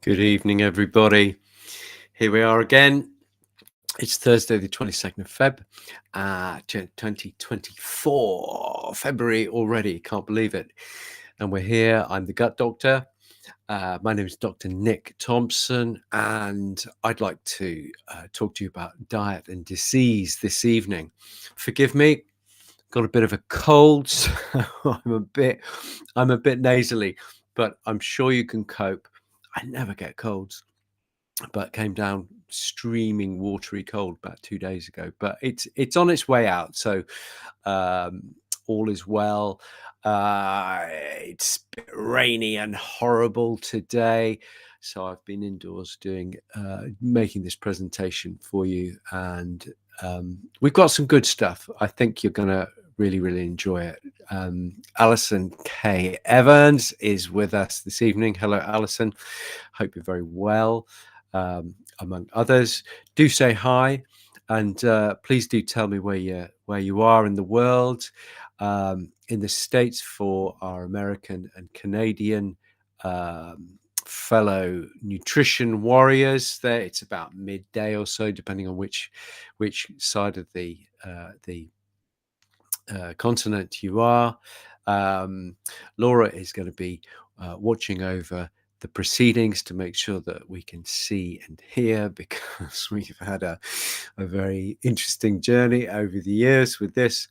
Good evening, everybody. Here we are again. It's Thursday, the 22nd of Feb, 2024. February already, can't believe it. And we're here. I'm the Gut Doctor. My name is Dr. Nick Thompson, and I'd like to talk to you about diet and disease this evening. Forgive me, got a bit of a cold, so I'm a bit nasally, but I'm sure you can cope. I never get colds, but came down streaming watery cold about 2 days ago, but it's on its way out, so all is well. It's a bit rainy and horrible today, so I've been indoors doing making this presentation for you, and we've got some good stuff. I think you're gonna really enjoy it. Alison K. Evans is with us this evening. Hello, Alison. Hope you're very well. Among others, do say hi, and please do tell me where you are in the world. In the States, for our American and Canadian fellow nutrition warriors, there it's about midday or so, depending on which side of the continent you are. Laura is going to be watching over the proceedings to make sure that we can see and hear, because we've had a very interesting journey over the years with this.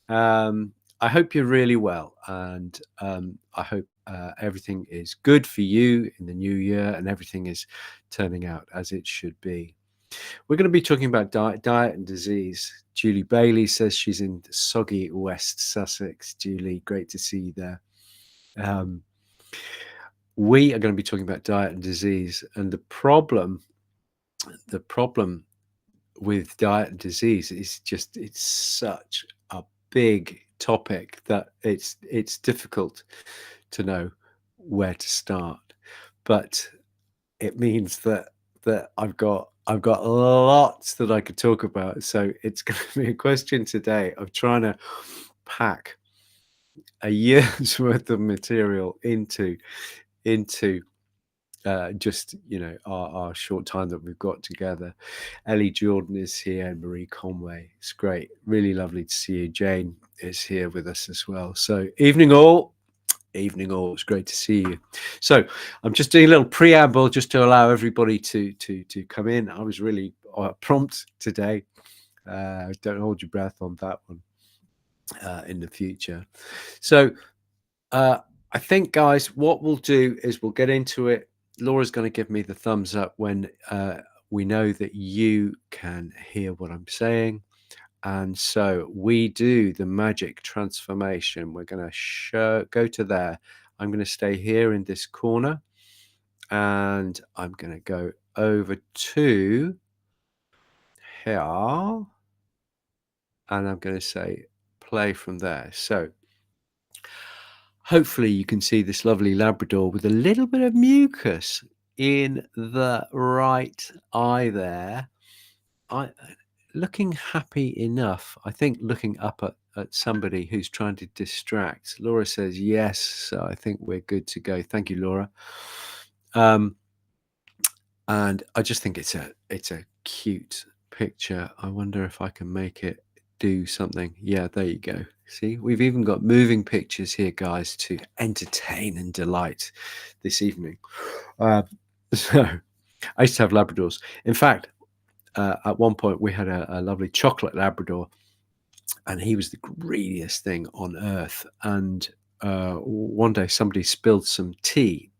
I hope you're really well, and I hope everything is good for you in the new year and everything is turning out as it should be. We're going to be talking about diet and disease. Julie Bailey says she's in soggy West Sussex. Julie, great to see you there. We are going to be talking about diet and disease, and the problem with diet and disease is just it's such a big topic that it's difficult to know where to start. But it means that I've got lots that I could talk about. So it's going to be a question today of trying to pack a year's worth of material into just our short time that we've got together. Ellie Jordan is here and Marie Conway. It's great, really lovely to see you. Jane is here with us as well. So evening all. It's great to see you. So I'm just doing a little preamble just to allow everybody to come in. I was really prompt today. Don't hold your breath on that one in the future. So I think, guys, what we'll do is we'll get into it. Laura's going to give me the thumbs up when we know that you can hear what I'm saying. And so we do the magic transformation. We're going to go to there. I'm going to stay here in this corner, and I'm going to go over to here, and I'm going to say play from there. So hopefully you can see this lovely Labrador with a little bit of mucus in the right eye there. Looking happy enough, I think, looking up at somebody who's trying to distract. Laura says yes, so I think we're good to go. Thank you, Laura. And I just think it's a cute picture. I wonder if I can make it do something. Yeah, there you go. See, we've even got moving pictures here, guys, to entertain and delight this evening. So I used to have Labradors. In fact, at one point we had a lovely chocolate Labrador, and he was the greediest thing on earth. And one day somebody spilled some tea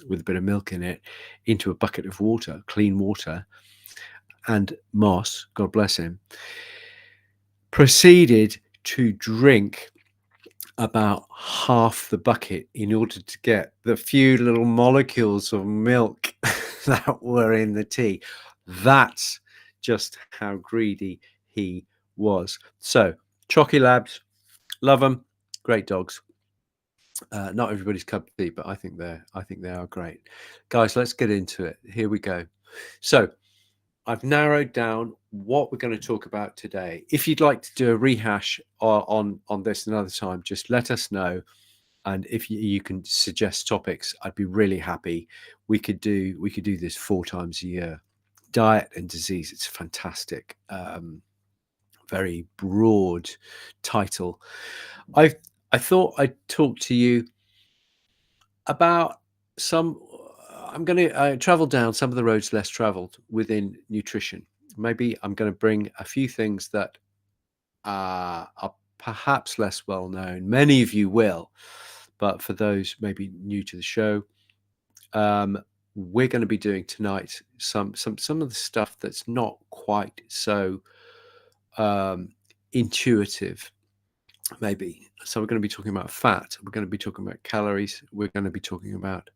with a bit of milk in it into a bucket of water, clean water, and Moss, God bless him, proceeded to drink about half the bucket in order to get the few little molecules of milk that were in the tea. That's just how greedy he was. So Chocky Labs, love them, great dogs. Not everybody's cup of tea, but I think they are great. Guys, let's get into it. Here we go. So I've narrowed down what we're going to talk about today. If you'd like to do a rehash on this another time, just let us know. And if you can suggest topics, I'd be really happy. We could do this 4 times a year. Diet and disease. It's fantastic. Very broad title. I I thought I'd talk to you about some. I'm going to travel down some of the roads less traveled within nutrition. Maybe I'm going to bring a few things that are perhaps less well known. Many of you will, but for those maybe new to the show, um, we're going to be doing tonight some of the stuff that's not quite so um, intuitive, maybe. So we're going to be talking about fat. We're going to be talking about calories. We're going to be talking about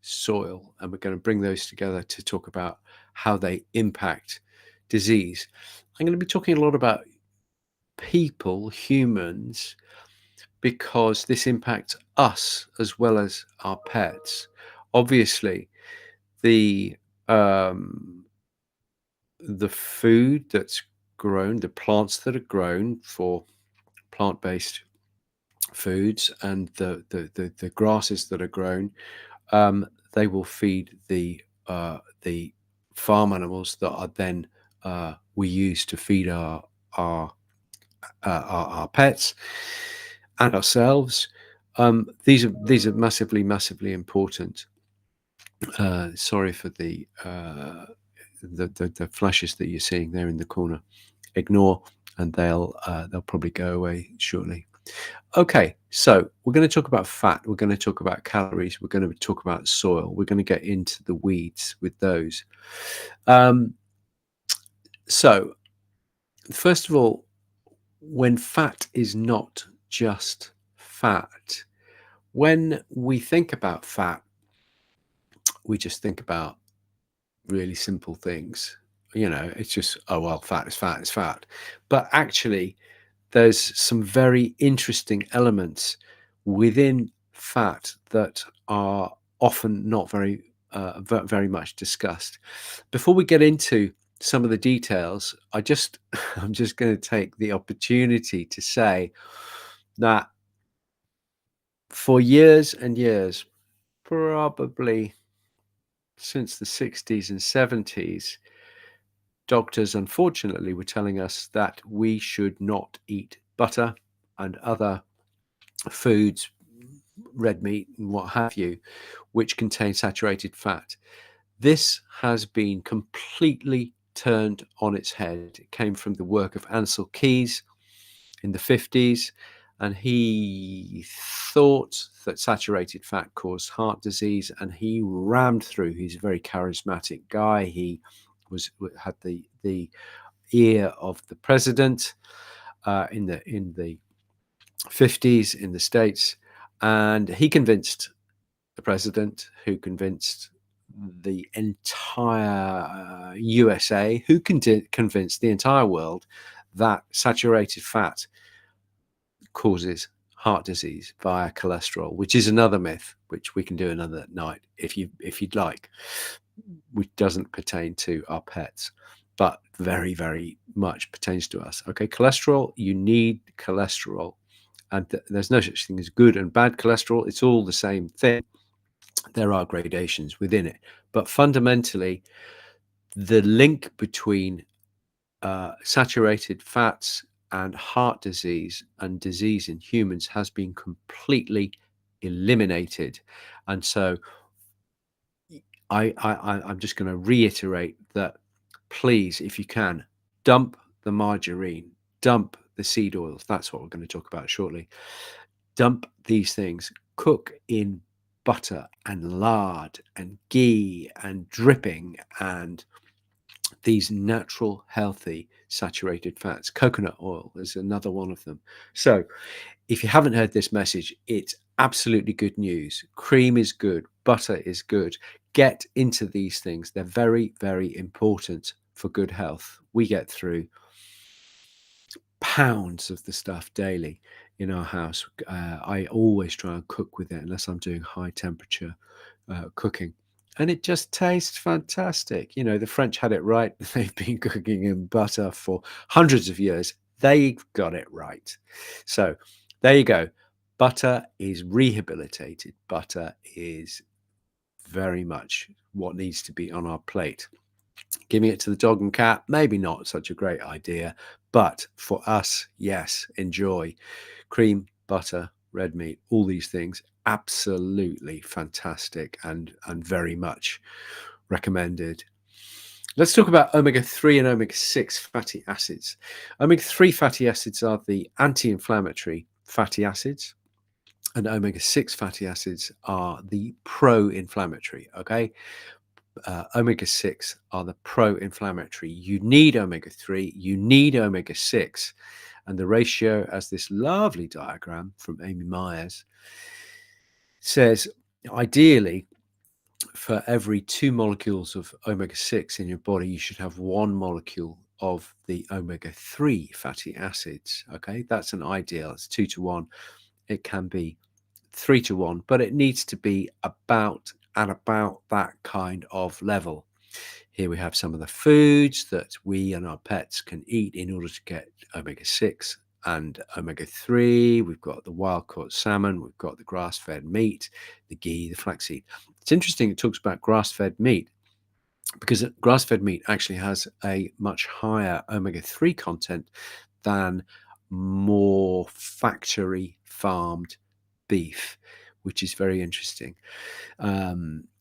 soil, and we're going to bring those together to talk about how they impact disease. I'm going to be talking a lot about people, humans, because this impacts us as well as our pets. Obviously, the um, the food that's grown, the plants that are grown for plant-based foods, and the grasses that are grown, they will feed the farm animals that are then we use to feed our our pets and ourselves. These are massively important. Sorry for the flashes that you're seeing there in the corner. Ignore, and they'll probably go away shortly. Okay, so we're going to talk about fat. We're going to talk about calories. We're going to talk about soil. We're going to get into the weeds with those. So, first of all, when fat is not just fat, when we think about fat, we just think about really simple things. It's just, oh, well, fat is fat is fat. But actually, there's some very interesting elements within fat that are often not very much discussed. Before we get into some of the details, I'm just going to take the opportunity to say that for years and years, probably since the 60s and 70s, doctors unfortunately were telling us that we should not eat butter and other foods, red meat and what have you, which contain saturated fat. This has been completely turned on its head. It came from the work of Ansel Keys in the 50s, and he thought that saturated fat caused heart disease, and he rammed through. He's a very charismatic guy. He had the ear of the president in the 50s in the States, and he convinced the president, who convinced the entire USA, who convinced the entire world that saturated fat causes heart disease via cholesterol, which is another myth, which we can do another night if you'd like, which doesn't pertain to our pets, but very much pertains to us. Okay, cholesterol, you need cholesterol, and there's no such thing as good and bad cholesterol. It's all the same thing. There are gradations within it, but fundamentally, the link between saturated fats and heart disease and disease in humans has been completely eliminated. And so I'm just going to reiterate that, please, if you can, dump the margarine, dump the seed oils. That's what we're going to talk about shortly. Dump these things, cook in butter and lard and ghee and dripping and these natural, healthy, saturated fats. Coconut oil is another one of them. So if you haven't heard this message, it's absolutely good news. Cream is good. Butter is good. Get into these things. They're very important for good health. We get through pounds of the stuff daily in our house. I always try and cook with it unless I'm doing high temperature cooking. And it just tastes fantastic. The French had it right. They've been cooking in butter for hundreds of years. They've got it right. So there you go. Butter is rehabilitated. Butter is very much what needs to be on our plate. Giving it to the dog and cat, maybe not such a great idea, but for us, yes, enjoy. Cream, butter, red meat, all these things, absolutely fantastic and very much recommended. Let's talk about omega-3 and omega-6 fatty acids. Omega-3 fatty acids are the anti-inflammatory fatty acids, and omega-6 fatty acids are the pro-inflammatory, okay? Omega-6 are the pro-inflammatory. You need omega-3, you need omega-6, and the ratio, as this lovely diagram from Amy Myers says, ideally, for every 2 molecules of omega-6 in your body, you should have 1 molecule of the omega-3 fatty acids. Okay, that's an ideal. It's 2 to 1. It can be 3 to 1, but it needs to be about that kind of level. Here we have some of the foods that we and our pets can eat in order to get omega-6 and omega-3. We've got the wild-caught salmon, we've got the grass-fed meat, the ghee, the flaxseed. It's interesting it talks about grass-fed meat because grass-fed meat actually has a much higher omega-3 content than more factory farmed beef, which is very interesting.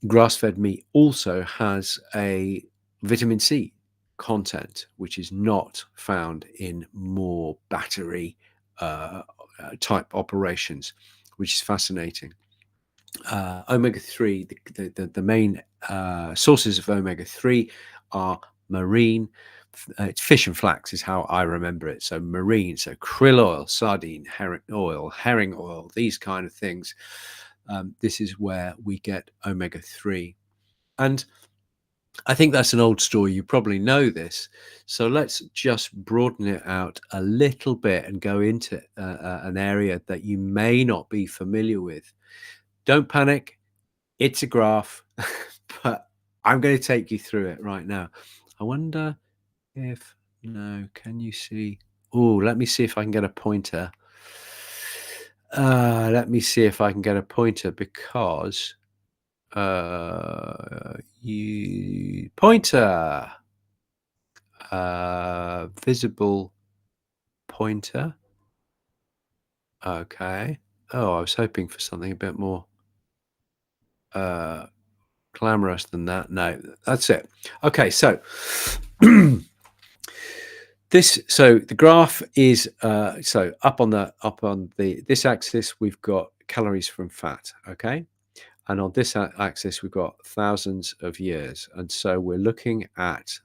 Grass-fed meat also has a vitamin C content, which is not found in more battery type operations, which is fascinating. Omega-3, the main sources of omega-3 are marine. It's fish and flax is how I remember it. So marine, so krill oil, sardine, herring oil, these kind of things. This is where we get omega-3. And I think that's an old story. You probably know this. So let's just broaden it out a little bit and go into an area that you may not be familiar with. Don't panic. It's a graph, but I'm going to take you through it right now. I wonder if, no, can you see? Oh, let me see if I can get a pointer. Let me see if I can get a pointer because pointer, visible pointer. Okay. Oh, I was hoping for something a bit more glamorous than that. No, that's it. Okay, so so the graph is so up on this axis we've got calories from fat, okay, and on this axis we've got thousands of years, and so we're looking at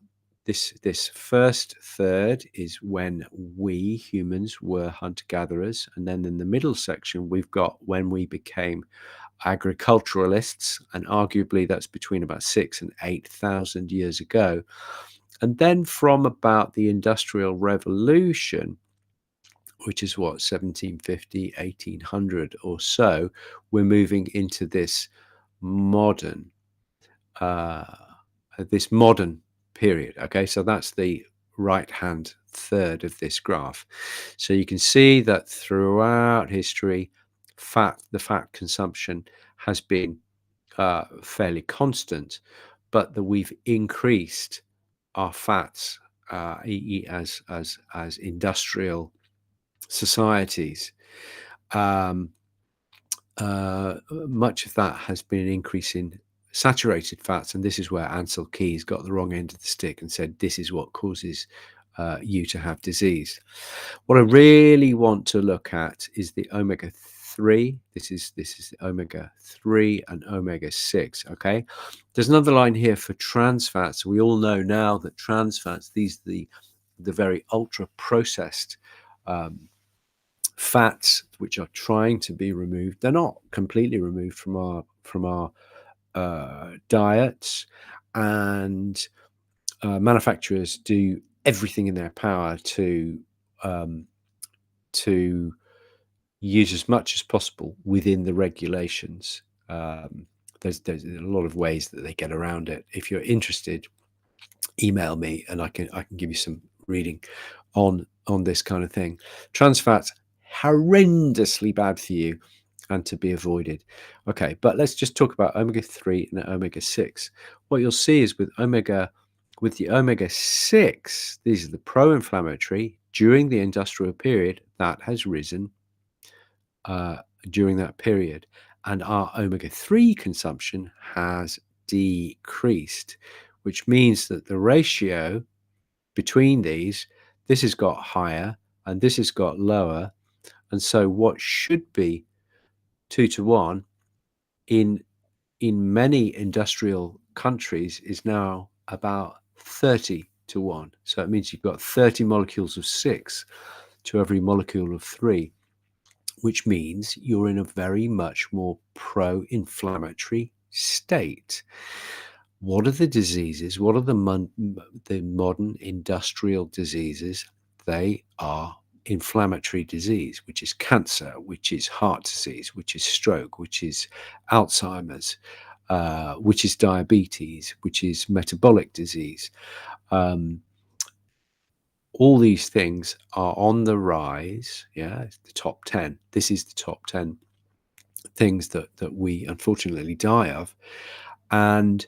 this first third is when we humans were hunter-gatherers, and then in the middle section we've got when we became agriculturalists, and arguably that's between about 6,000 and 8,000 years ago. And then from about the Industrial Revolution, which is what, 1750, 1800 or so, we're moving into this modern period. Okay, so that's the right-hand third of this graph. So you can see that throughout history, the fat consumption has been fairly constant, but that we've increased our fats as industrial societies. Much of that has been an increase in saturated fats, and this is where Ansel Keys got the wrong end of the stick and said this is what causes you to have disease. What I really want to look at is the omega-3. This is omega-3 and omega-6. Okay, there's another line here for trans fats. We all know now that trans fats, these are the very ultra processed fats which are trying to be removed. They're not completely removed from our diets, and manufacturers do everything in their power to use as much as possible within the regulations. There's a lot of ways that they get around it. If you're interested, email me and I can give you some reading on this kind of thing. Trans fats horrendously bad for you and to be avoided. Okay, but let's just talk about omega-3 and omega-6. What you'll see is with the omega-6, these are the pro-inflammatory during the industrial period that has risen uh, during that period, and our omega-3 consumption has decreased, which means that the ratio between these, this has got higher and this has got lower, and so what should be 2 to 1 in many industrial countries is now about 30 to 1. So it means you've got 30 molecules of 6 to every molecule of 3, which means you're in a very much more pro-inflammatory state. What are the diseases? What are the modern industrial diseases? They are inflammatory disease, which is cancer, which is heart disease, which is stroke, which is Alzheimer's, which is diabetes, which is metabolic disease. All these things are on the rise. Yeah, it's the top 10. This is the top 10 things that we unfortunately die of, and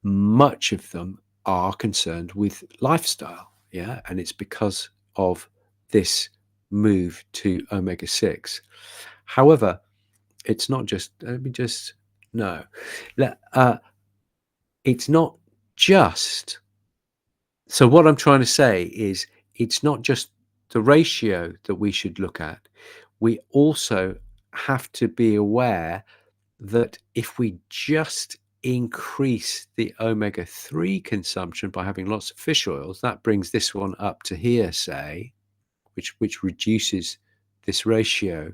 much of them are concerned with lifestyle. Yeah, and it's because of this move to omega-6. However, it's not just, let me just, no, it's not just, so what I'm trying to say is it's not just the ratio that we should look at. We also have to be aware that if we just increase the omega-3 consumption by having lots of fish oils, that brings this one up to here, say, which reduces this ratio.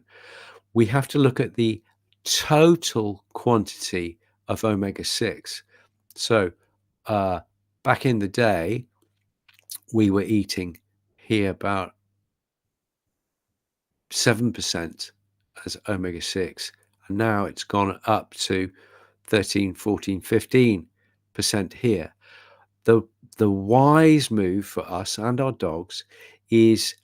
We have to look at the total quantity of omega-6. So back in the day, we were eating here about 7% as omega-6, and now it's gone up to 13, 14, 15% here. The wise move for us and our dogs is,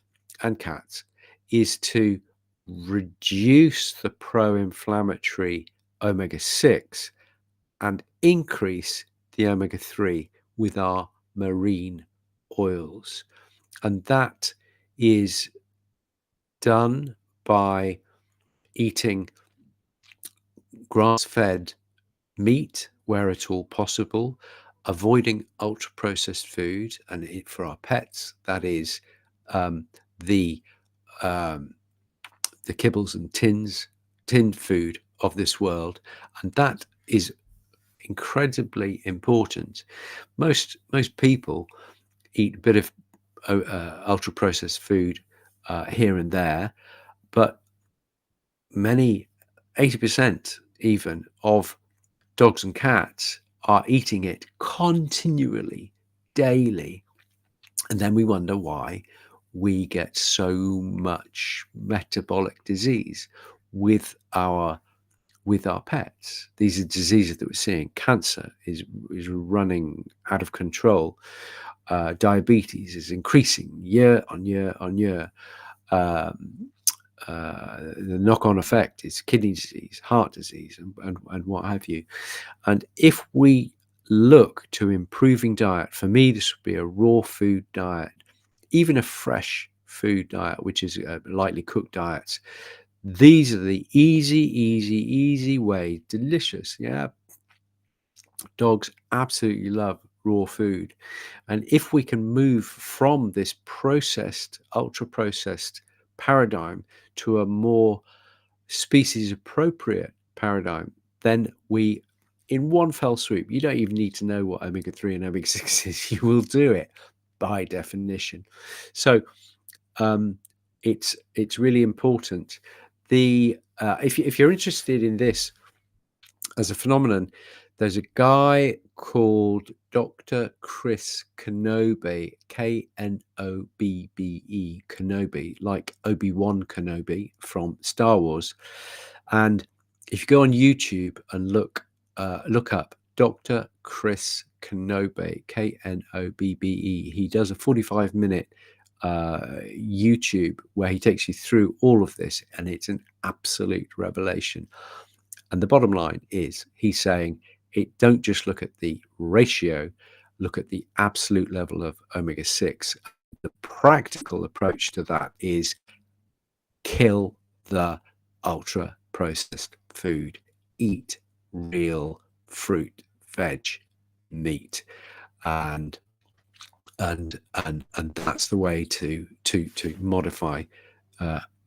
and cats, is to reduce the pro-inflammatory omega-6 and increase the omega-3 with our marine oils. And that is done by eating grass-fed meat where at all possible, avoiding ultra-processed food, and for our pets, that is the kibbles and tinned food of this world, and that is incredibly important. Most people eat a bit of ultra-processed food here and there, but 80% even of dogs and cats are eating it continually, daily, and then we wonder why we get so much metabolic disease with our pets. These are diseases that we're seeing. Cancer is running out of control. Diabetes is increasing year on year on year. The knock-on effect is kidney disease, heart disease, and what have you. And if we look to improving diet, for me, this would be a raw food diet, even a fresh food diet, which is lightly cooked diets. These are the easy way, delicious. Yeah, dogs absolutely love raw food. And if we can move from this processed, ultra-processed paradigm to a more species appropriate paradigm, then we, in one fell swoop, you don't even need to know what omega-3 and omega-6 is, you will do it by definition. So it's really important. If you're interested in this as a phenomenon, there's a guy called Dr. Chris Kenobe, Knobbe, Kenobe, like Obi-Wan Kenobi from Star Wars. And if you go on YouTube and look up Dr. Chris Kenobe, Knobbe, he does a 45-minute YouTube where he takes you through all of this, and it's an absolute revelation. And the bottom line is he's saying don't just look at the ratio, look at the absolute level of omega-6. The practical approach to that is kill the ultra processed food, eat real fruit, veg, meat, and that's the way to modify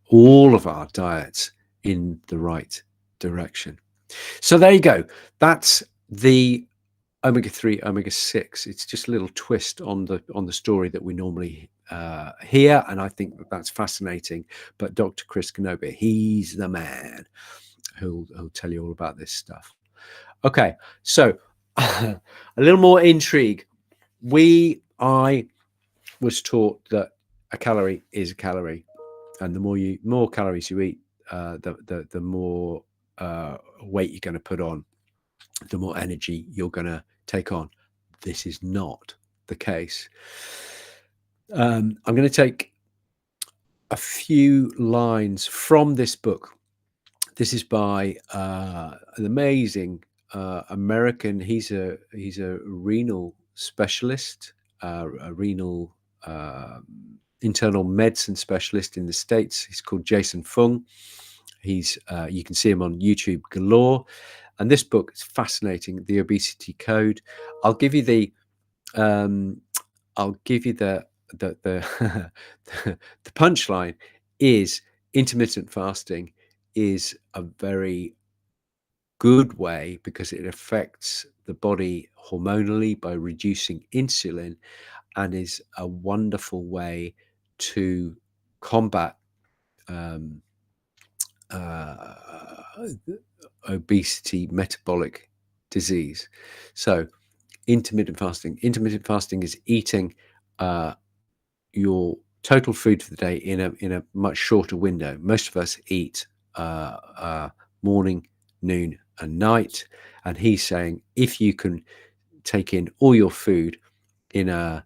all of our diets in the right direction. So there you go. That's the omega-3, omega-6. It's just a little twist on the story that we normally hear, and I think that's fascinating. But Dr. Chris Kenobi, he's the man who'll tell you all about this stuff. Okay, so a little more intrigue. I was taught that a calorie is a calorie, and the more calories you eat, the more weight you're going to put on, the more energy you're going to take on. This is not the case. I'm going to take a few lines from this book. This is by an amazing American. He's a renal specialist, a renal internal medicine specialist in the States. He's called Jason Fung. He's you can see him on YouTube galore, and this book is fascinating. The Obesity Code. I'll give you the the punchline is intermittent fasting is a very good way because it affects the body hormonally by reducing insulin, and is a wonderful way to combat obesity, metabolic disease. So intermittent fasting is eating your total food for the day in a much shorter window. Most of us eat morning, noon, and night, and he's saying if you can take in all your food in a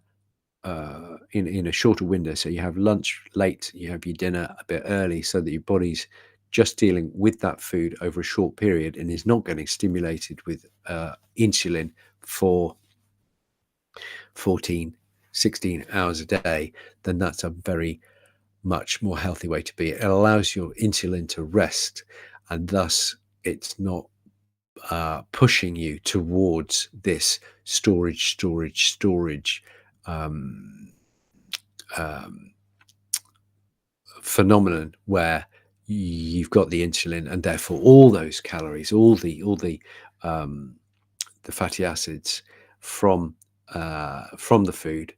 shorter window, so you have lunch late, you have your dinner a bit early, so that your body's just dealing with that food over a short period and is not getting stimulated with insulin for 14, 16 hours a day, then that's a very much more healthy way to be. It allows your insulin to rest, and thus it's not pushing you towards this storage phenomenon where you've got the insulin, and therefore all those calories, all the fatty acids from the food,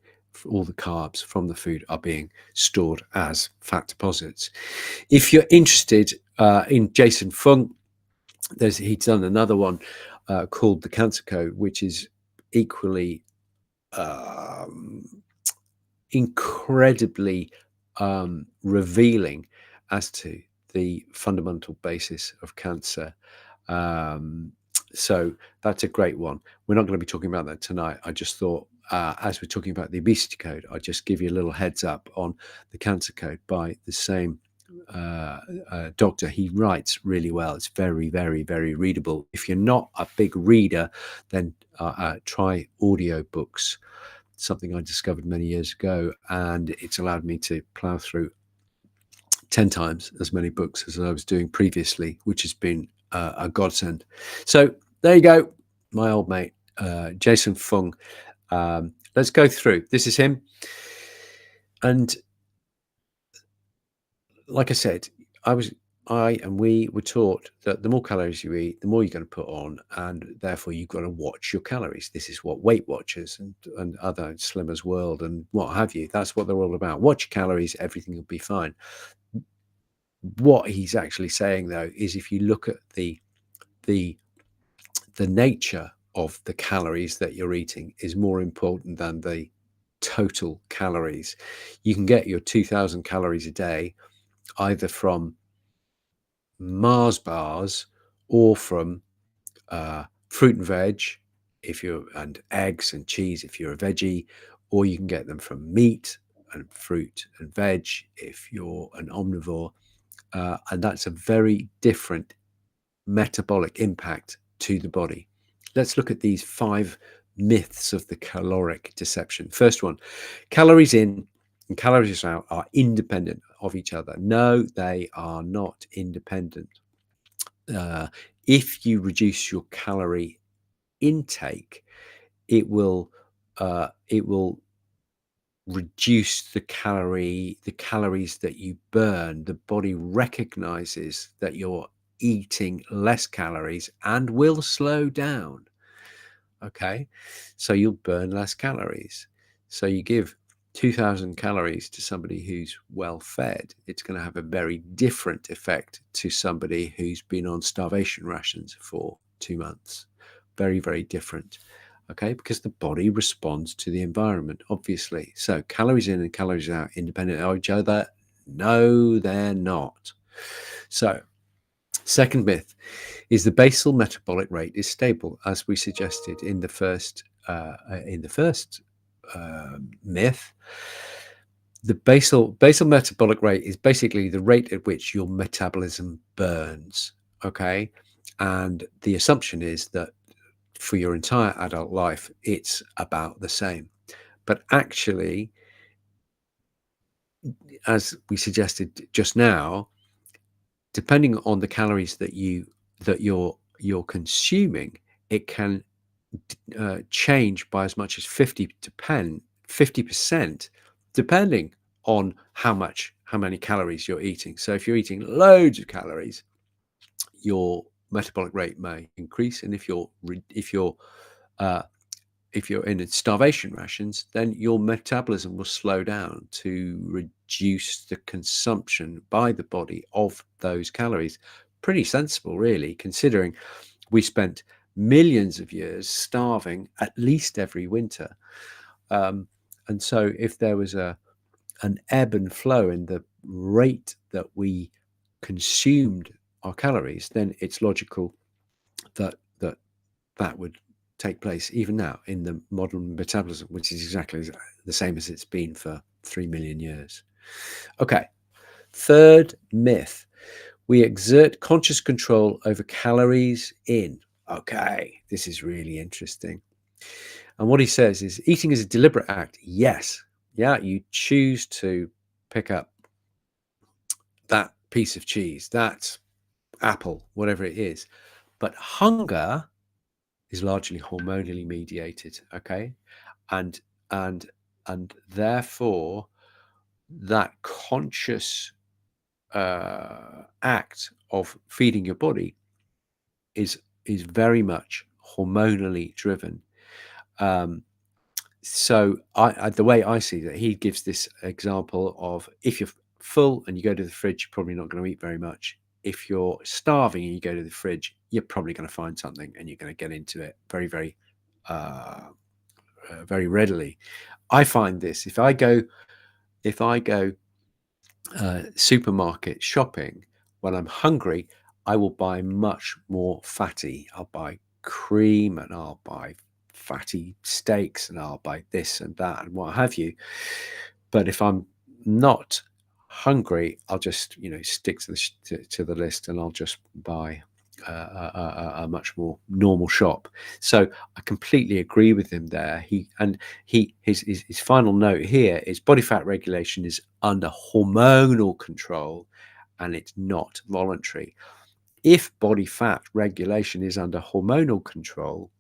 all the carbs from the food are being stored as fat deposits. If you're interested in Jason Fung, he's done another one called The Cancer Code, which is equally incredibly revealing as to the fundamental basis of cancer. So that's a great one. We're not going to be talking about that tonight. I just thought, as we're talking about the Obesity Code, I'll just give you a little heads up on the Cancer Code by the same doctor. He writes really well. It's very, very, very readable. If you're not a big reader, then try audio books. Something I discovered many years ago, and it's allowed me to plow through 10 times as many books as I was doing previously, which has been a godsend. So there you go, my old mate, Jason Fung. Let's go through. This is him. And like I said, we were taught that the more calories you eat, the more you're going to put on, and therefore you've got to watch your calories. This is what Weight Watchers and other Slimmers World and what have you, that's what they're all about. Watch your calories, everything will be fine. What he's actually saying, though, is if you look at the nature of the calories that you're eating is more important than the total calories. You can get your 2,000 calories a day either from Mars bars or from fruit and veg, and eggs and cheese if you're a veggie, or you can get them from meat, and fruit and veg, if you're an omnivore, and that's a very different metabolic impact to the body. Let's look at these 5 myths of the caloric deception. First one, calories in and calories out are independent of each other. No, they are not independent. If you reduce your calorie intake, it will reduce the calories that you burn. The body recognizes that you're eating less calories and will slow down. Okay, so you'll burn less calories. So you give 2,000 calories to somebody who's well fed, it's going to have a very different effect to somebody who's been on starvation rations for 2 months. Very, very different. Okay, because the body responds to the environment, obviously. So calories in and calories out independent of each other? No, they're not. So second myth is the basal metabolic rate is stable, as we suggested in the first myth. The basal metabolic rate is basically the rate at which your metabolism burns. Okay, and the assumption is that for your entire adult life, it's about the same. But actually, as we suggested just now, depending on the calories that you're consuming, it can change by as much as 50%, depending on how many calories you're eating. So if you're eating loads of calories, your metabolic rate may increase, and if you're in starvation rations, then your metabolism will slow down to reduce the consumption by the body of those calories. Pretty sensible, really, considering we spent millions of years starving at least every winter. And so if there was an ebb and flow in the rate that we consumed our calories, then it's logical that would take place even now in the modern metabolism, which is exactly the same as it's been for 3 million years. Okay, third myth, we exert conscious control over calories in. Okay, this is really interesting. And what he says is eating is a deliberate act. Yes. Yeah, you choose to pick up that piece of cheese, that apple, whatever it is. But hunger is largely hormonally mediated, okay? And therefore that conscious act of feeding your body is very much hormonally driven. So the way I see that, he gives this example of if you're full and you go to the fridge, you're probably not going to eat very much. If you're starving and you go to the fridge, you're probably going to find something and you're going to get into it very, very, very readily. I find this if I go supermarket shopping when I'm hungry, I will buy much more fatty. I'll buy cream and I'll buy fatty steaks and I'll buy this and that and what have you. But if I'm not hungry, I'll just stick to the list and I'll just buy a much more normal shop. So I completely agree with him there. His final note here is body fat regulation is under hormonal control and it's not voluntary. If body fat regulation is under hormonal control,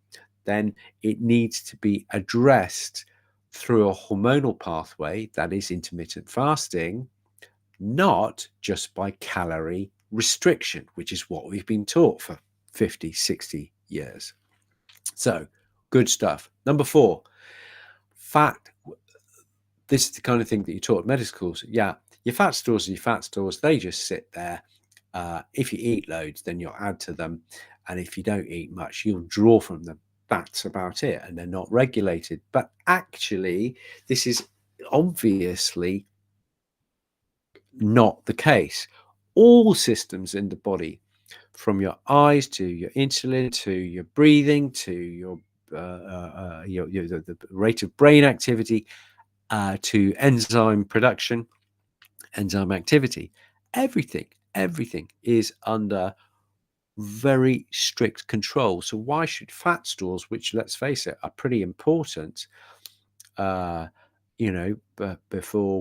then it needs to be addressed through a hormonal pathway, that is intermittent fasting, not just by calorie restriction, which is what we've been taught for 50, 60 years. So good stuff. Number 4, fat. This is the kind of thing that you taught at medical schools. Yeah, your fat stores are your fat stores. They just sit there. If you eat loads, then you'll add to them. And if you don't eat much, you'll draw from them. That's about it. And they're not regulated. But actually, this is obviously not the case. All systems in the body, from your eyes to your insulin to your breathing to the rate of brain activity, to enzyme production, enzyme activity. Everything is under very strict control. So why should fat stores, which, let's face it, are pretty important, before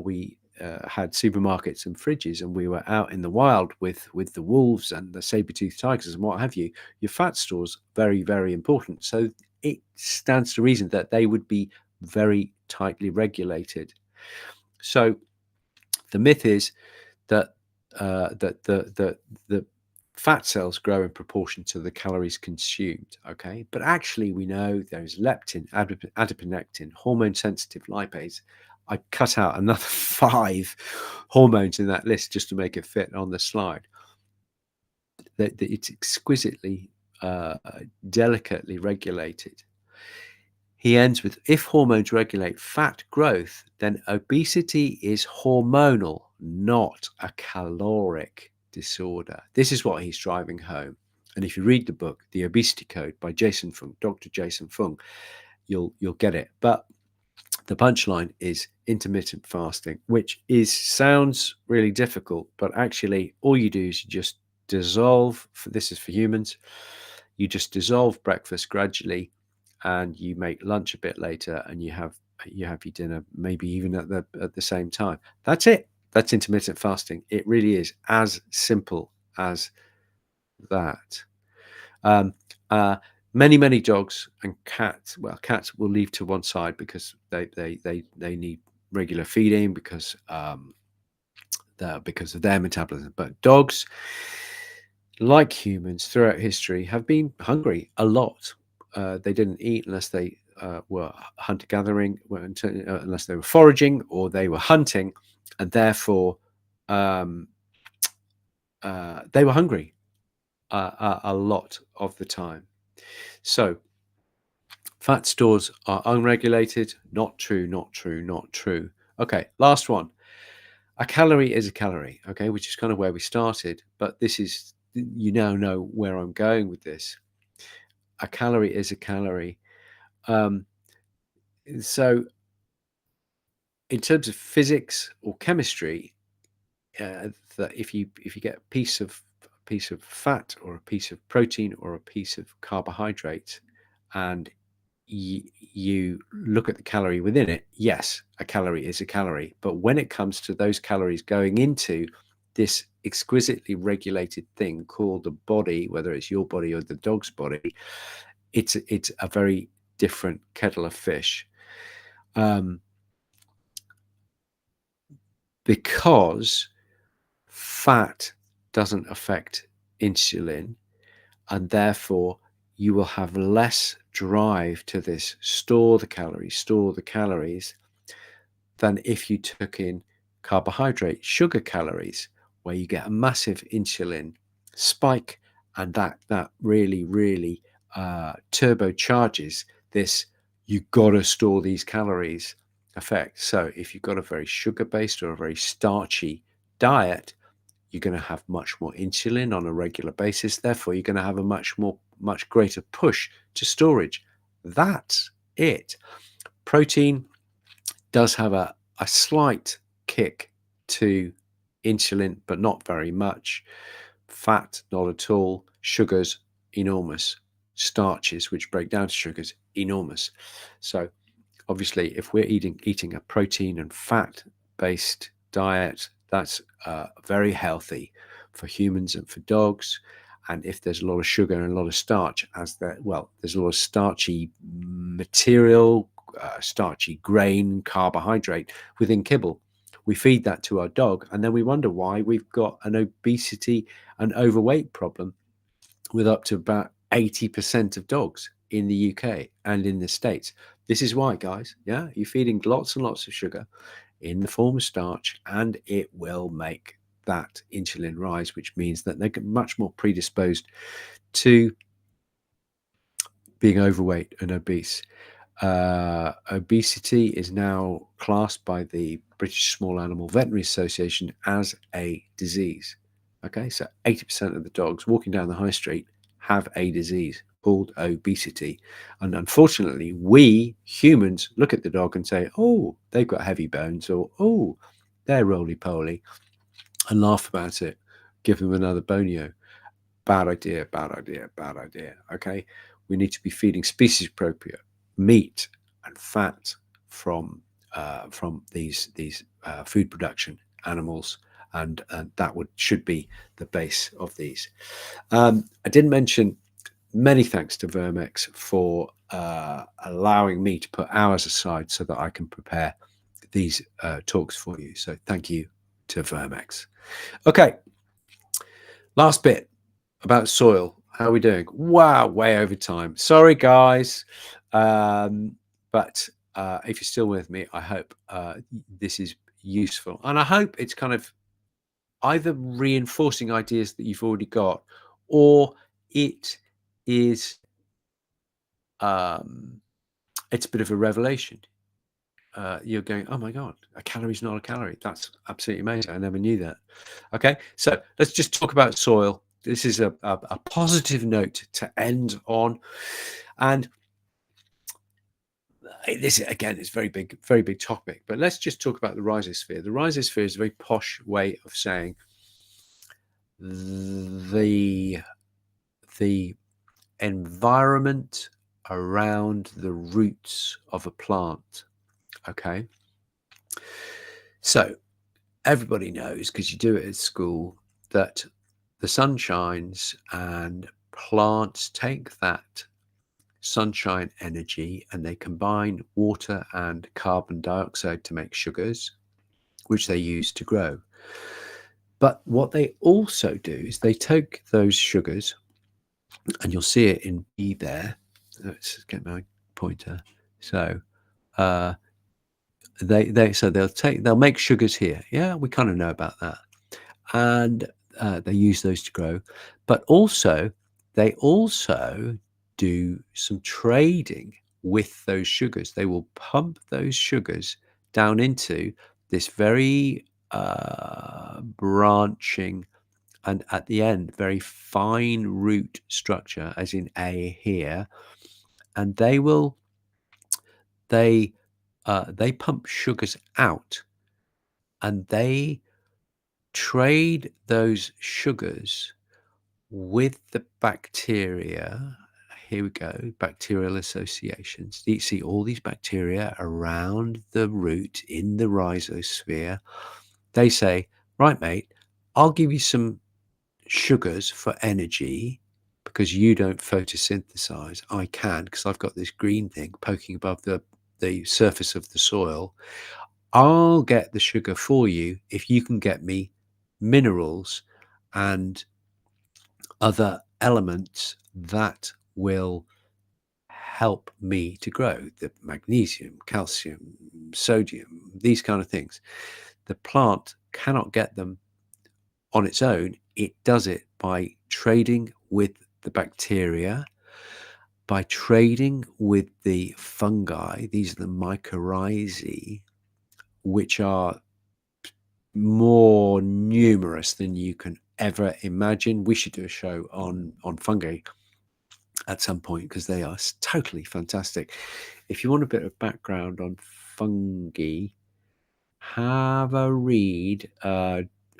we had supermarkets and fridges and we were out in the wild with the wolves and the saber-toothed tigers and what have you, your fat stores very, very important. So it stands to reason that they would be very tightly regulated. So the myth is that the fat cells grow in proportion to the calories consumed. Okay, but actually we know there's leptin, adiponectin, hormone-sensitive lipase. I cut out another 5 hormones in that list just to make it fit on the slide. That it's exquisitely, delicately regulated. He ends with, if hormones regulate fat growth, then obesity is hormonal, not a caloric disorder. This is what he's driving home. And if you read the book, The Obesity Code by Jason Fung, Dr. Jason Fung, you'll get it. But the punchline is intermittent fasting, which sounds really difficult, but actually all you do is you just dissolve, this is for humans, you just dissolve breakfast gradually, and you make lunch a bit later, and you have your dinner maybe even at the same time. That's it. That's intermittent fasting. It really is as simple as that. Many dogs and cats, well, cats will leave to one side because they need regular feeding because of their metabolism. But dogs, like humans throughout history, have been hungry a lot. They didn't eat unless they were hunter-gathering, unless they were foraging or they were hunting, and therefore they were hungry a lot of the time. So fat stores are unregulated. Not true, not true, not true. Okay, last one. A calorie is a calorie, okay, which is kind of where we started, but this is, you now know where I'm going with this. A calorie is a calorie. So in terms of physics or chemistry, that if you get a piece of fat or a piece of protein or a piece of carbohydrate, and you look at the calorie within it, yes, a calorie is a calorie. But when it comes to those calories going into this exquisitely regulated thing called the body, whether it's your body or the dog's body, it's a very different kettle of fish. Because fat doesn't affect insulin, and therefore you will have less drive to this store the calories, than if you took in carbohydrate, sugar calories, where you get a massive insulin spike, and that really turbocharges this you gotta store these calories effect. So if you've got a very sugar-based or a very starchy diet, you're going to have much more insulin on a regular basis. Therefore, you're going to have a much greater push to storage. That's it. Protein does have a slight kick to insulin, but not very much. Fat, not at all. Sugars, enormous. Starches, which break down to sugars, enormous. So obviously, if we're eating a protein and fat-based diet, that's very healthy for humans and for dogs. And if there's a lot of sugar and a lot of starch, there's a lot of starchy material, starchy grain, carbohydrate within kibble. We feed that to our dog, and then we wonder why we've got an obesity and overweight problem with up to about 80% of dogs in the UK and in the States. This is why, guys. Yeah, you're feeding lots and lots of sugar in the form of starch, and it will make that insulin rise, which means that they're much more predisposed to being overweight and obese. Obesity is now classed by the British Small Animal Veterinary Association as a disease. Okay, so 80% of the dogs walking down the high street have a disease. called obesity. And unfortunately, we humans look at the dog and say, oh, they've got heavy bones, or oh, they're roly-poly, and laugh about it, give them another bonio. Bad idea, bad idea, bad idea. Okay, we need to be feeding species appropriate meat and fat from these food production animals, and that should be the base of these. I didn't mention, many thanks to Vermex for allowing me to put hours aside so that I can prepare these talks for you. So thank you to Vermex. Okay, last bit about soil. How are we doing? Wow, way over time. Sorry, guys. But if you're still with me, I hope this is useful. And I hope it's kind of either reinforcing ideas that you've already got, or it is it's a bit of a revelation. You're going, oh my God, a calorie is not a calorie. That's absolutely amazing. I never knew that. Okay, so let's just talk about soil. This is a positive note to end on. And this, again, is very big topic, but let's just talk about the rhizosphere. The rhizosphere is a very posh way of saying the environment around the roots of a plant. Okay, so everybody knows, because you do it at school, that the sun shines and plants take that sunshine energy and they combine water and carbon dioxide to make sugars, which they use to grow. But what they also do is they take those sugars, and you'll see it in B there. Let's get my pointer. So they'll make sugars here. Yeah, we kind of know about that. And they use those to grow, but also they do some trading with those sugars. They will pump those sugars down into this very branching and at the end very fine root structure, as in A here, and they pump sugars out, and they trade those sugars with the bacteria. Here we go, bacterial associations. You see all these bacteria around the root in the rhizosphere. They say, right, mate, I'll give you some sugars for energy because you don't photosynthesize. I can, because I've got this green thing poking above the surface of the soil. I'll get the sugar for you if you can get me minerals and other elements that will help me to grow, the magnesium, calcium, sodium, these kind of things. The plant cannot get them on its own. It does it by trading with the bacteria, by trading with the fungi. These are the mycorrhizae, which are more numerous than you can ever imagine. We should do a show on fungi at some point, because they are totally fantastic. If you want a bit of background on fungi, have a read.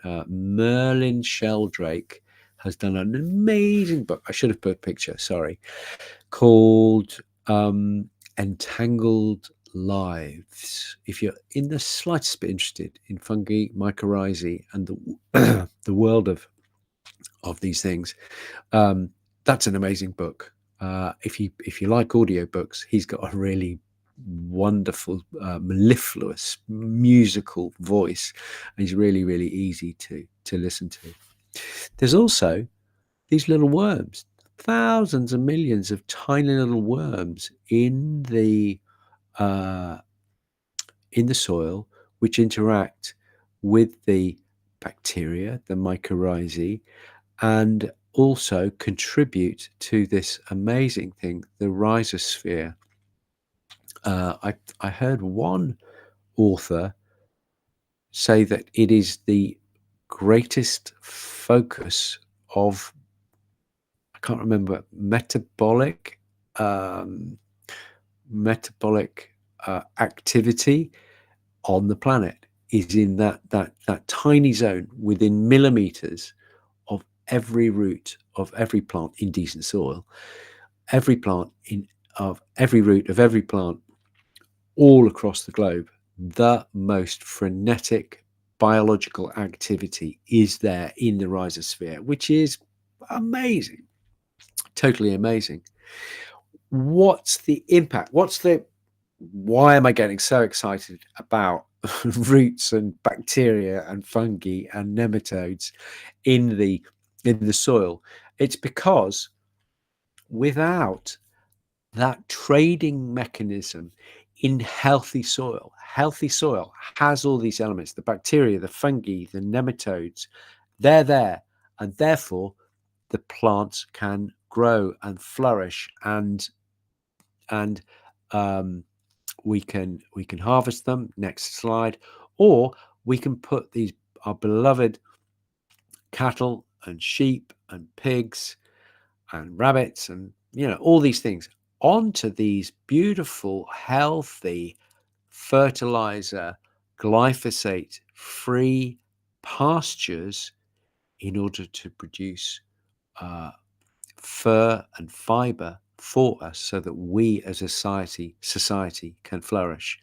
Merlin Sheldrake has done an amazing book. I should have put a picture, sorry, called Entangled Lives. If you're in the slightest bit interested in fungi, mycorrhizae, and the world of these things, that's an amazing book. If you like audiobooks, he's got a really wonderful, mellifluous musical voice, and he's really easy to listen to. There's also these little worms, thousands and millions of tiny little worms in the soil, which interact with the bacteria, the mycorrhizae, and also contribute to this amazing thing, the rhizosphere. I heard one author say that it is the greatest focus of, I can't remember, um, metabolic activity on the planet is in that tiny zone within millimeters of every root of every plant in decent soil, every plant of every root of every plant all across the globe. The most frenetic biological activity is there in the rhizosphere, which is amazing, totally amazing. What's the impact? Why am I getting so excited about roots and bacteria and fungi and nematodes in the soil? It's because without that trading mechanism in healthy soil has all these elements: the bacteria, the fungi, the nematodes. They're there, and therefore the plants can grow and flourish, and we can harvest them. Next slide. Or we can put our beloved cattle and sheep and pigs and rabbits and all these things onto these beautiful, healthy, fertilizer, glyphosate free pastures in order to produce fur and fiber for us, so that we as a society can flourish.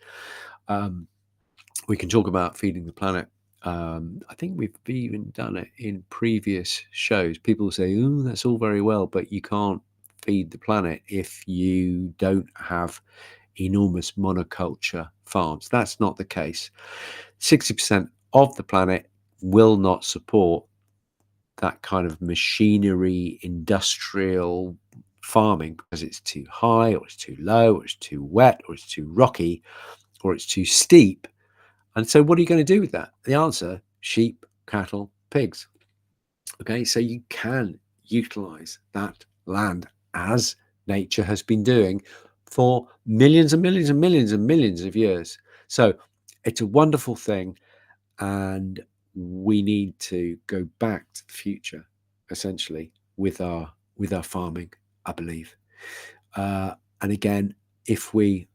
We can talk about feeding the planet. I think we've even done it in previous shows. People say, "Oh, that's all very well, but you can't feed the planet if you don't have enormous monoculture farms." That's not the case. 60% of the planet will not support that kind of machinery, industrial farming, because it's too high, or it's too low, or it's too wet, or it's too rocky, or it's too steep. And so what are you going to do with that? The answer: sheep, cattle, pigs. Okay, so you can utilize that land as nature has been doing for millions and millions and millions and millions of years. So it's a wonderful thing, and we need to go back to the future, essentially, with our farming, I believe. And again, if we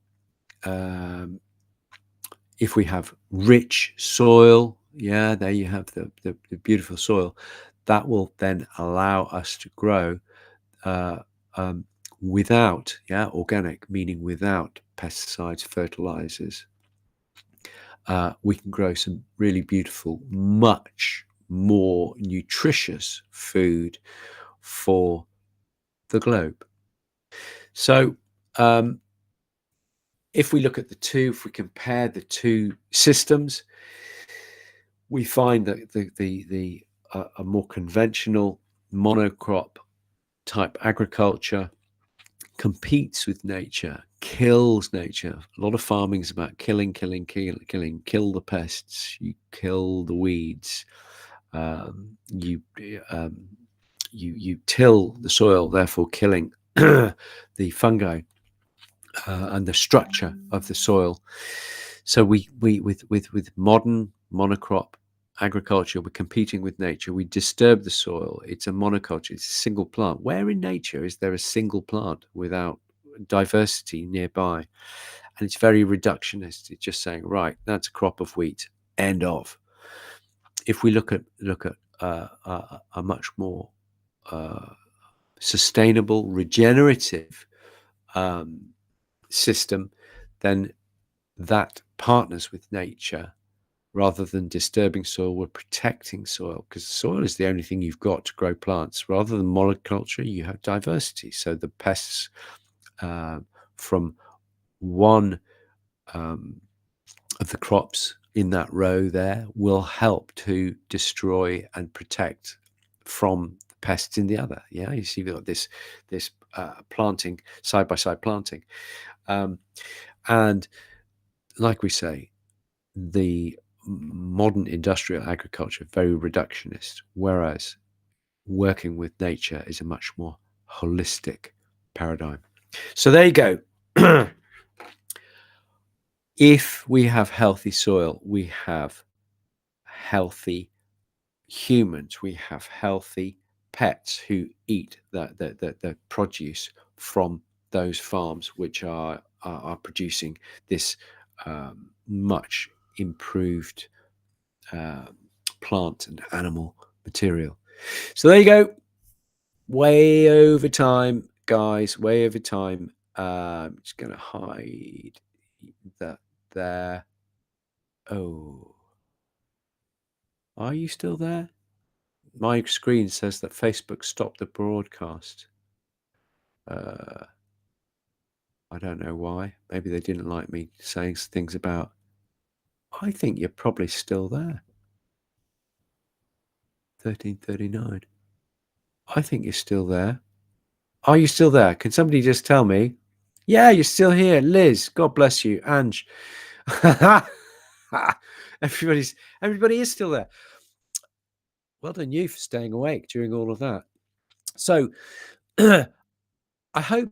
have rich soil, there you have the beautiful soil, that will then allow us to grow without, organic, meaning without pesticides, fertilizers. We can grow some really beautiful, much more nutritious food for the globe. So if we look at if we compare the two systems, we find that a more conventional monocrop type agriculture competes with nature, kills nature. A lot of farming is about killing, kill the pests, you kill the weeds, you till the soil, therefore killing the fungi and the structure of the soil. So we with modern monocrop agriculture, we're competing with nature. We disturb the soil. It's a monoculture. It's a single plant. Where in nature is there a single plant without diversity nearby? And it's very reductionist. It's just saying, right, that's a crop of wheat. End of. If we look at a much more sustainable, regenerative system, then that partners with nature. Rather than disturbing soil, we're protecting soil, because soil is the only thing you've got to grow plants. Rather than monoculture, you have diversity. So the pests from one of the crops in that row there will help to destroy and protect from the pests in the other. Yeah, you see, we've got this planting, side by side planting, and like we say, the modern industrial agriculture, very reductionist, whereas working with nature is a much more holistic paradigm. So there you go. If we have healthy soil, we have healthy humans, we have healthy pets who eat the produce from those farms, which are producing this much improved uh, plant and animal material. So there you go. Way over time, guys. Way over time. I'm just going to hide that there. Oh, are you still there? My screen says that Facebook stopped the broadcast. I don't know why. Maybe they didn't like me saying things about. I think you're probably still there. 1339. I think you're still there. Are you still there? Can somebody just tell me? Yeah, you're still here. Liz, God bless you. Ange. Everybody is still there. Well done you for staying awake during all of that. So I hope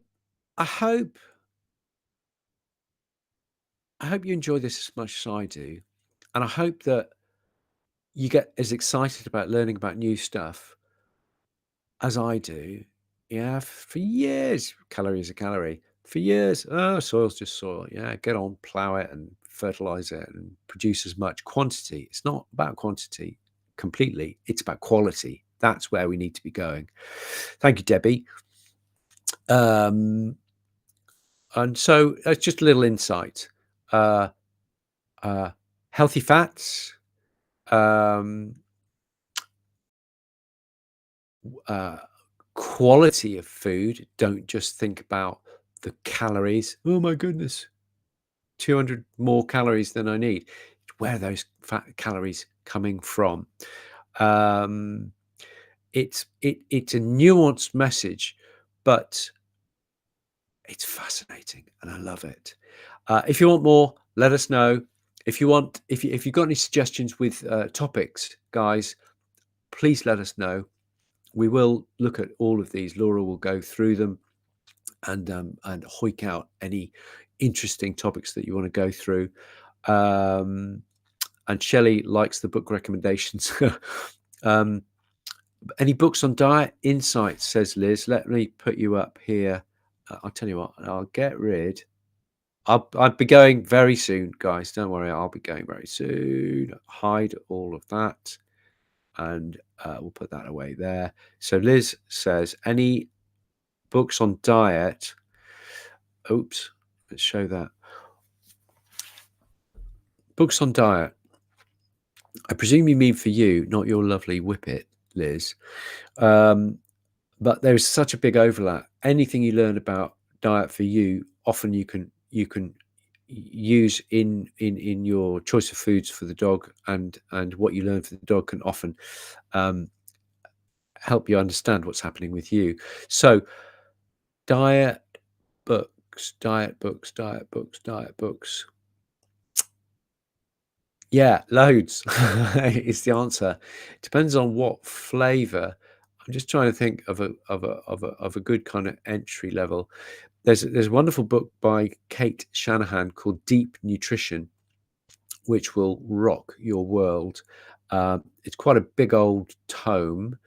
you enjoy this as much as I do. And I hope that you get as excited about learning about new stuff as I do. Yeah, for years, calorie is a calorie. For years, oh, soil's just soil. Yeah, get on, plow it and fertilize it and produce as much quantity. It's not about quantity completely. It's about quality. That's where we need to be going. Thank you, Debbie. And so that's just a little insight. Healthy fats, quality of food. Don't just think about the calories. Oh my goodness, 200 more calories than I need. Where are those calories coming from? It's a nuanced message, but it's fascinating and I love it. If you want more, let us know. If you've got any suggestions with topics, guys, please let us know. We will look at all of these. Laura will go through them and hoik out any interesting topics that you want to go through. And Shelley likes the book recommendations. Any books on diet insights, says Liz. Let me put you up here. I'll tell you what, I'll get rid. I'll be going very soon, guys. Don't worry, I'll be going very soon. Hide all of that. And we'll put that away there. So Liz says, any books on diet? Oops, let's show that. Books on diet. I presume you mean for you, not your lovely whippet, Liz. But there's such a big overlap. Anything you learn about diet for you, often you can use in your choice of foods for the dog, and what you learn for the dog can often help you understand what's happening with you. So diet books. Yeah, loads is the answer. Depends on what flavor. I'm just trying to think of a good kind of entry level. There's a wonderful book by Kate Shanahan called Deep Nutrition, which will rock your world. It's quite a big old tome.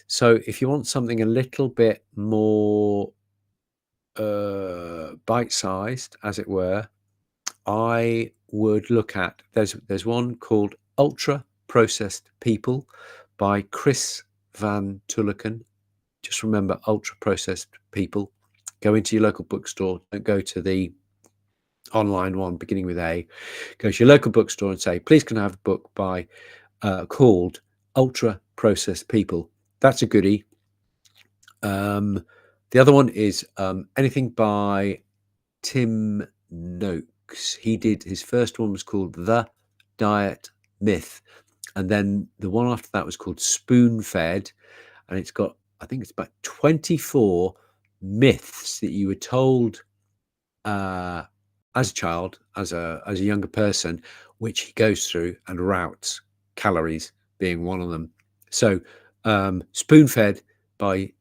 So if you want something a little bit more bite-sized, as it were, I would look at, there's one called Ultra Processed People by Chris Van Tulleken. Just remember, ultra processed people. Go into your local bookstore. Don't go to the online one beginning with A. Go to your local bookstore and say, please can I have a book by called Ultra Processed People. That's a goodie. The other one is anything by Tim Noakes. He did, his first one was called The Diet Myth, and then the one after that was called Spoon Fed, and it's got, I think it's about 24 myths that you were told as a child, as a younger person, which he goes through and routes, calories being one of them. So Spoon Fed by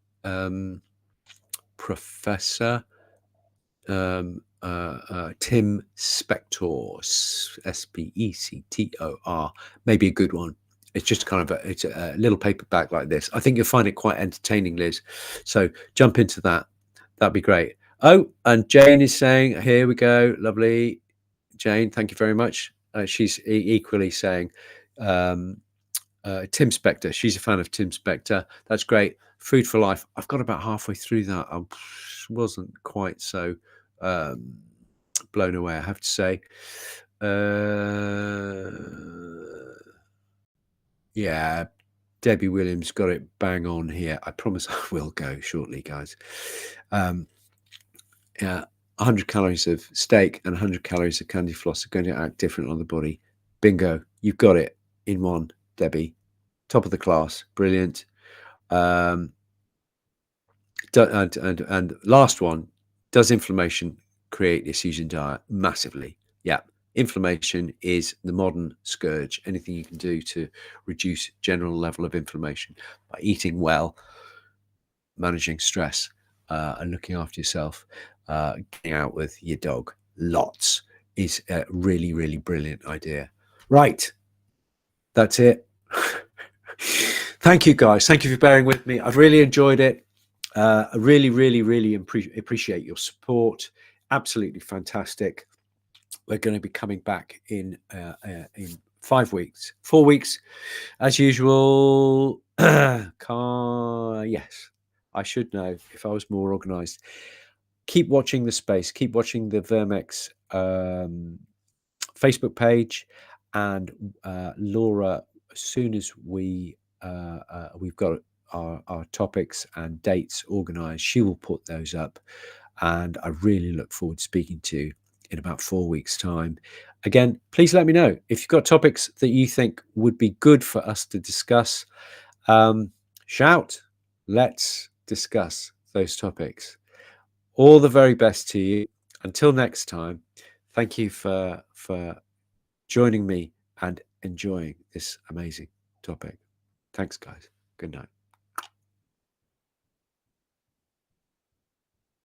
Professor Tim Spector, Spector, maybe a good one. It's just kind of it's a little paperback like this. I think you'll find it quite entertaining, Liz. So jump into that. That'd be great. Oh, and Jane is saying, here we go. Lovely. Jane, thank you very much. She's equally saying, Tim Spector. She's a fan of Tim Spector. That's great. Food for Life. I've got about halfway through that. I wasn't quite so blown away, I have to say. Yeah, Debbie Williams got it bang on here. I promise I will go shortly, guys. Yeah, 100 calories of steak and 100 calories of candy floss are going to act different on the body. Bingo. You've got it in one, Debbie. Top of the class. Brilliant. And last one, does inflammation create issues in diet? Massively. Yeah. Inflammation is the modern scourge. Anything you can do to reduce general level of inflammation by eating well, managing stress, and looking after yourself, getting out with your dog lots is a really, really brilliant idea. Right. That's it. Thank you, guys. Thank you for bearing with me. I've really enjoyed it. I really, really, really appreciate your support. Absolutely fantastic. We're going to be coming back in 4 weeks, as usual. Yes, I should know if I was more organized. Keep watching the space. Keep watching the Vermex Facebook page, and Laura, as soon as we've got our topics and dates organized, she will put those up, and I really look forward to speaking to you in about 4 weeks' time. Again, please let me know if you've got topics that you think would be good for us to discuss. Shout. Let's discuss those topics. All the very best to you. Until next time, thank you for joining me and enjoying this amazing topic. Thanks, guys. Good night.